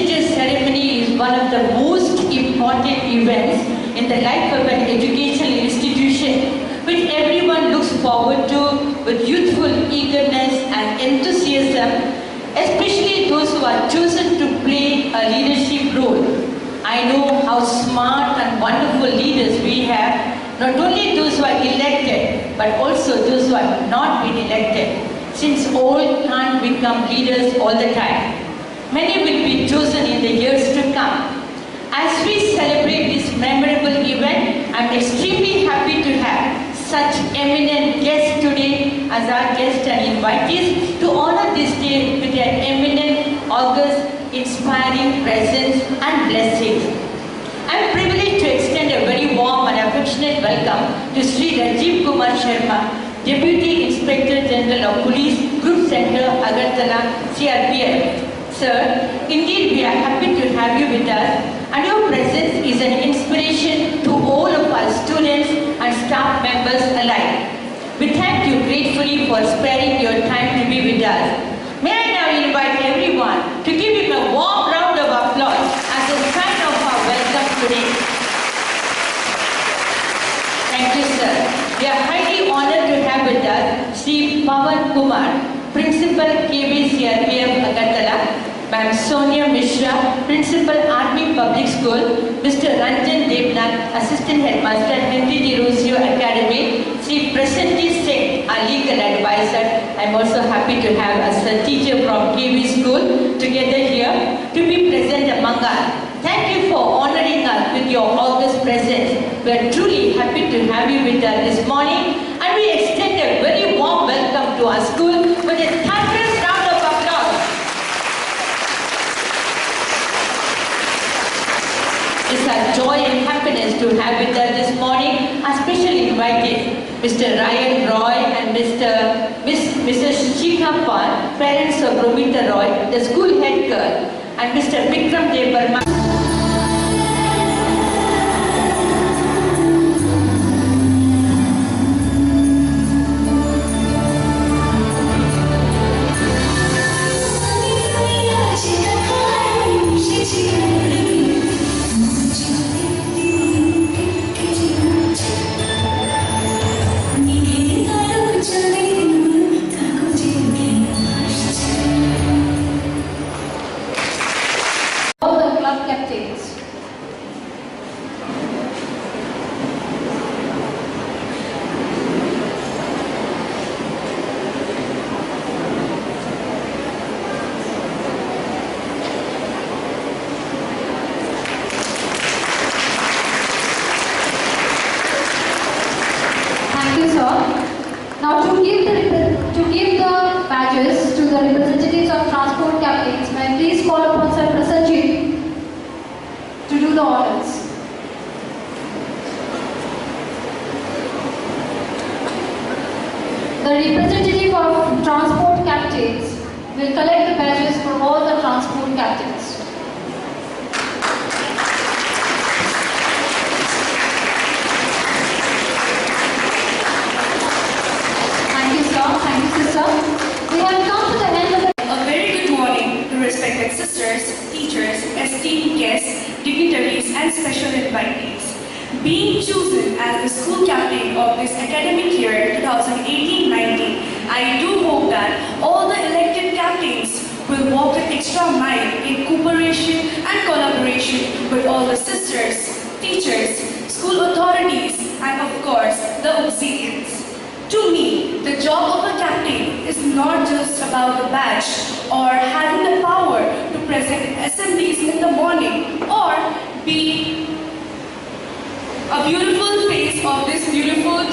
prestigious ceremony is one of the most important events in the life of an educational institution, which everyone looks forward to with youthful eagerness and enthusiasm, especially those who are chosen to play a leadership role. I know how smart and wonderful leaders we have, not only those who are elected, but also those who have not been elected, since all can't become leaders all the time. Many will be chosen in the years to come. As we celebrate this memorable event, I'm extremely happy to have such eminent guests today as our guests and invitees to honor this day with their eminent, august, inspiring presence and blessings. I'm privileged to extend a very warm and affectionate welcome to Sri Rajiv Kumar Sharma, Deputy Inspector General of Police, Group Center, Agartala, CRPF. Sir, indeed we are happy to have you with us, and your presence is an inspiration to all of our students and staff members alike. We thank you gratefully for sparing your time to be with us. May I now invite everyone to give him a warm round of applause as a sign of our welcome today. Thank you, sir. We are highly honored to have with us Sri Pawan Kumar, Principal KBCRPF Agartala, Ma'am Sonia Mishra, Principal Army Public School, Mr. Ranjan Devnath, Assistant Headmaster, Henry D. Rosio Academy, Sri Prasanthi Singh, our legal advisor. I'm also happy to have as a teacher from KB School together here to be present among us. Thank you for honoring us with your august presence. We are truly happy to have you with us this morning, and we extend a very warm welcome to our school with a thunderous round of applause. It's our joy and happiness to have with us this morning our special invited Mr. Ryan Roy and Mrs. Shikha Pal, parents of Romita Roy, the school head girl, and Mr. Vikram Devarma. Now to give the badges to the representatives of transport captains, may I please call upon Sir Prasanjit to do the honors. The representative of transport captains will collect the badges for all the transport captains. Thank you, sir. We have come to the end of the... A very good morning to respected sisters, teachers, esteemed guests, dignitaries and special invitees. Being chosen as the school captain of this academic year 2018-19, I do hope that all the elected captains will walk an extra mile in cooperation and collaboration with all the sisters, teachers, school authorities and of course the auxiliaries. To me, the job of a captain is not just about the badge or having the power to present assemblies in the morning or be a beautiful face of this beautiful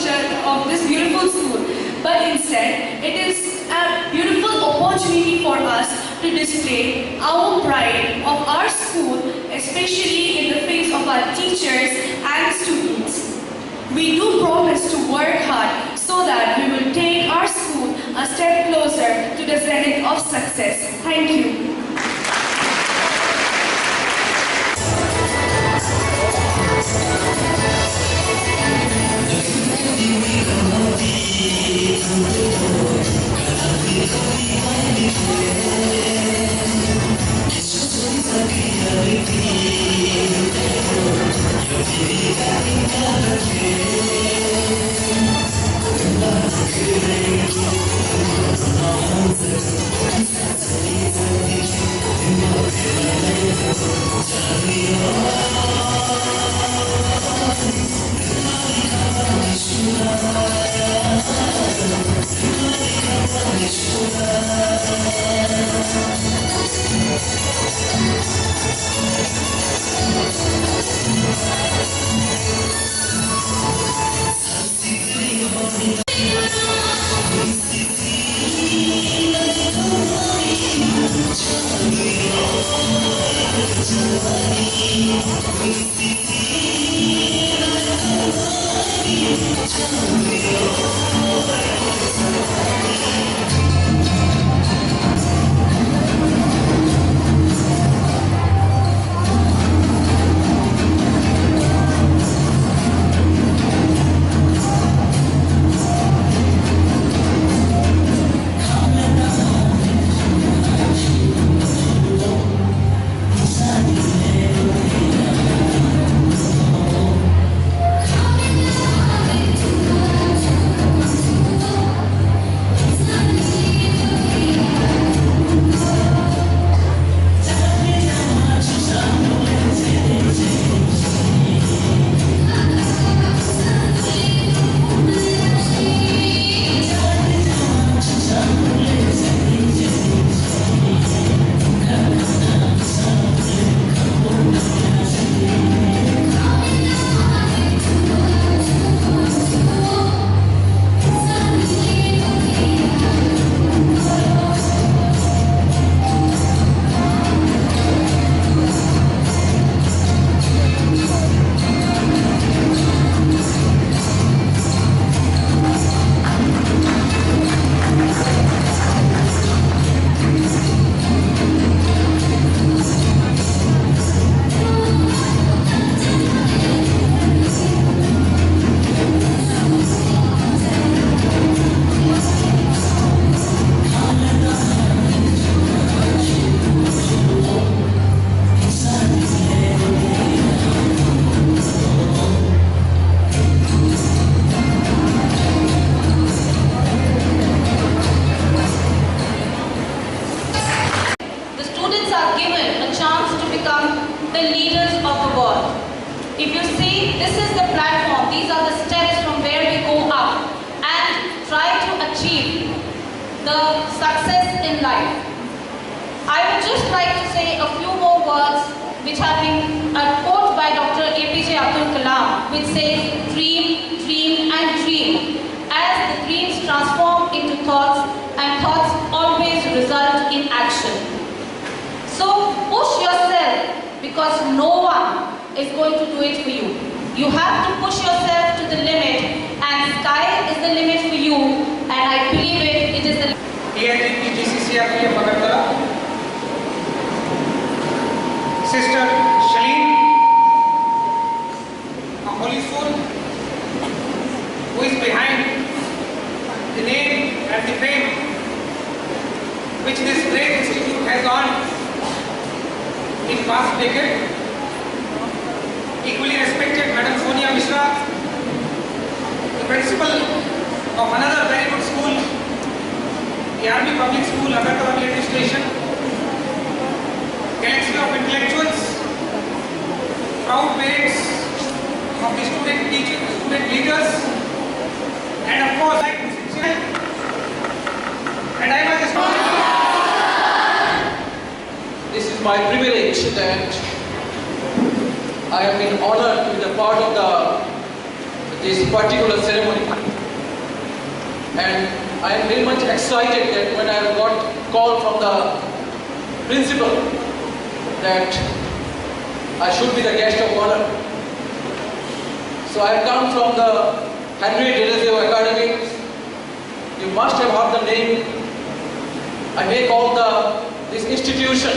school, but instead it is a beautiful opportunity for us to display our pride of our school, especially in the face of our teachers and students. We do promise to work hard so that we will take our school a step closer to the zenith of success. Thank you. It's just the success in life. I would just like to say a few more words which have been a quote by Dr. APJ Abdul Kalam, which says, dream, dream and dream, as the dreams transform into thoughts and thoughts always result in action. So push yourself, because no one is going to do it for you. You have to push yourself to the limit, and sky is the limit for you, and I believe it is the AIGP GCCRPF Agartala, Sister Shaleen, a holy soul who is behind the name and the fame which this great institute has earned in past decade. Equally respected Madam Sonia Mishra, the principal of another very good school, the Army Public School, Agartala Military Station, galaxy of intellectuals, proud parents of the student teachers, student leaders, and of course, and I must this is my privilege that I have been honored to be a part of this particular ceremony, and I am very much excited that when I got call from the principal that I should be the guest of honor. So I come from the Henry Delisle Academy. You must have heard the name. I may call this institution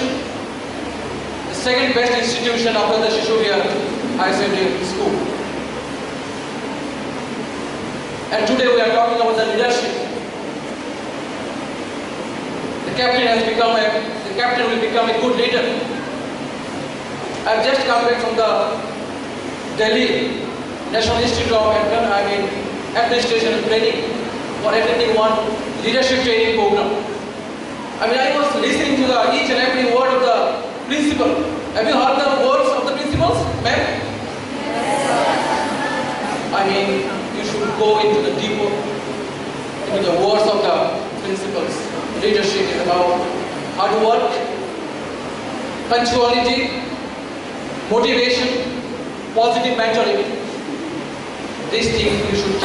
the second best institution after the Shishuvia High Secondary School. And today we are talking about the leadership. The captain will become a good leader. I've just come back from the Delhi National Institute of Administration and Training for attending one leadership training program. I was listening to each and every word of the principal. Have you heard the words of the principals, ma'am? Yes. You should go into the deeper, into the words of the principals. Leadership is about hard work, punctuality, motivation, positive mentality. These things you should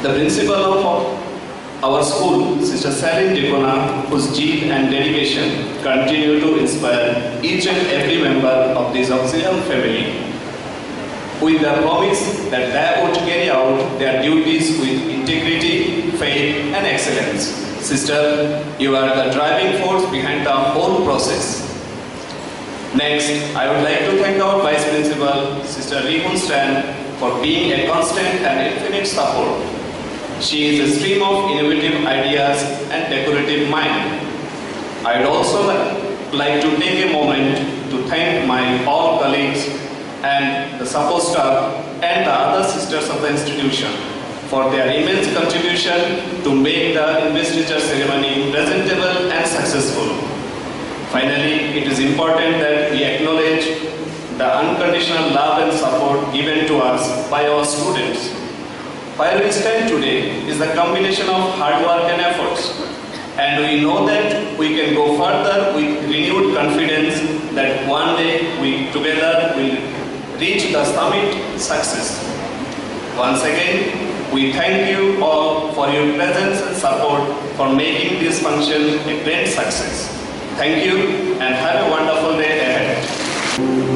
The principal of our school, Sister Saline Dipona, whose zeal and dedication continue to inspire each and every member of this auxiliary family, with the promise that they would carry out their duties with integrity, faith, and excellence. Sister, you are the driving force behind the whole process. Next, I would like to thank our Vice Principal, Sister Rihun Stan, for being a constant and infinite support. She is a stream of innovative ideas and decorative mind. I would also like to take a moment to thank my all colleagues and the support staff and the other sisters of the institution for their immense contribution to make the investiture ceremony presentable and successful. Finally, it is important that we acknowledge the unconditional love and support given to us by our students. Where we stand today is the combination of hard work and efforts, and we know that we can go further with renewed confidence that one day we together will reach the summit success. Once again, we thank you all for your presence and support for making this function a great success. Thank you and have a wonderful day ahead.